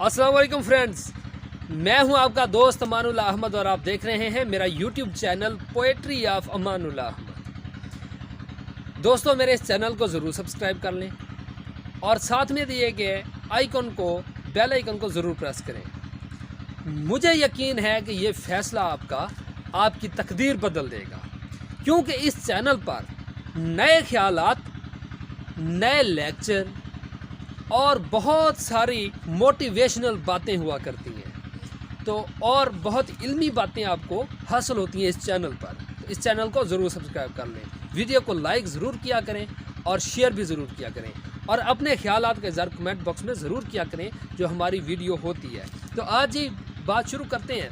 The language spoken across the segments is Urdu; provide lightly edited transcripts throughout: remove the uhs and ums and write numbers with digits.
السلام علیکم فرینڈز، میں ہوں آپ کا دوست امان اللہ احمد اور آپ دیکھ رہے ہیں میرا YouTube channel poetry of Aman Ullah Ahmad. دوستو میرے اس چینل کو ضرور سبسکرائب کر لیں اور ساتھ میں دیے گئے بیل آئیکن کو ضرور پریس کریں۔ مجھے یقین ہے کہ یہ فیصلہ آپ کی تقدیر بدل دے گا، کیونکہ اس چینل پر نئے خیالات، نئے لیکچر اور بہت ساری موٹیویشنل باتیں ہوا کرتی ہیں اور بہت علمی باتیں آپ کو حاصل ہوتی ہیں اس چینل پر۔ اس چینل کو ضرور سبسکرائب کر لیں، ویڈیو کو لائک ضرور کیا کریں اور شیئر بھی ضرور کیا کریں، اور اپنے خیالات کا اظہار کمنٹ باکس میں ضرور کیا کریں جو ہماری ویڈیو ہوتی ہے۔ تو آج ہی بات شروع کرتے ہیں۔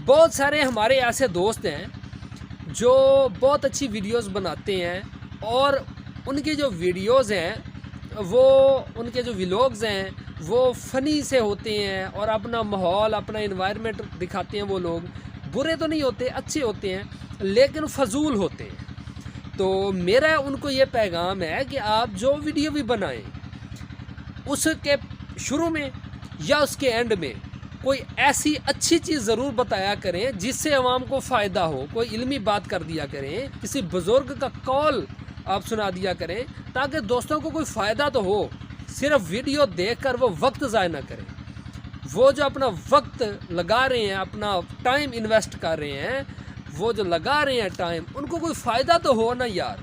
بہت سارے ہمارے ایسے دوست ہیں جو بہت اچھی ویڈیوز بناتے ہیں، اور ان کی جو ویڈیوز ہیں ان کے جو ولاگز ہیں وہ فنی سے ہوتے ہیں اور اپنا ماحول، اپنا انوائرمنٹ دکھاتے ہیں۔ وہ لوگ برے تو نہیں ہوتے، اچھے ہوتے ہیں لیکن فضول ہوتے ہیں۔ تو میرا ان کو یہ پیغام ہے کہ آپ جو ویڈیو بھی بنائیں اس کے شروع میں یا اس کے اینڈ میں کوئی ایسی اچھی چیز ضرور بتایا کریں جس سے عوام کو فائدہ ہو۔ کوئی علمی بات کر دیا کریں، کسی بزرگ کا قول آپ سنا دیا کریں تاکہ دوستوں کو کوئی فائدہ تو ہو۔ صرف ویڈیو دیکھ کر وہ وقت ضائع نہ کریں۔ وہ جو اپنا وقت لگا رہے ہیں، اپنا ٹائم انویسٹ کر رہے ہیں، وہ جو لگا رہے ہیں ٹائم، ان کو کوئی فائدہ تو ہو نا یار۔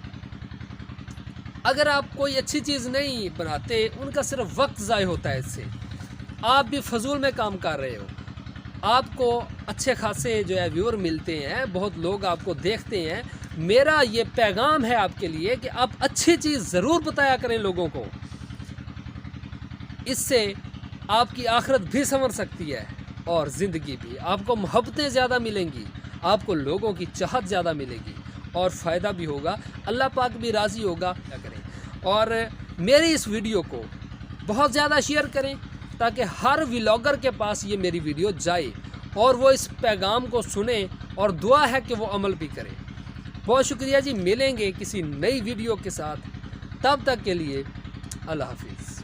اگر آپ کوئی اچھی چیز نہیں بناتے، ان کا صرف وقت ضائع ہوتا ہے۔ اس سے آپ بھی فضول میں کام کر رہے ہو۔ آپ کو اچھے خاصے جو ہے ویور ملتے ہیں، بہت لوگ آپ کو دیکھتے ہیں۔ میرا یہ پیغام ہے آپ کے لیے کہ آپ اچھی چیز ضرور بتایا کریں لوگوں کو۔ اس سے آپ کی آخرت بھی سنور سکتی ہے اور زندگی بھی۔ آپ کو محبتیں زیادہ ملیں گی، آپ کو لوگوں کی چاہت زیادہ ملے گی اور فائدہ بھی ہوگا، اللہ پاک بھی راضی ہوگا۔ کیا کریں، اور میری اس ویڈیو کو بہت زیادہ شیئر کریں تاکہ ہر ولاگر کے پاس یہ میری ویڈیو جائے اور وہ اس پیغام کو سنیں، اور دعا ہے کہ وہ عمل بھی کریں۔ بہت شکریہ جی، ملیں گے کسی نئی ویڈیو کے ساتھ، تب تک کے لیے اللہ حافظ۔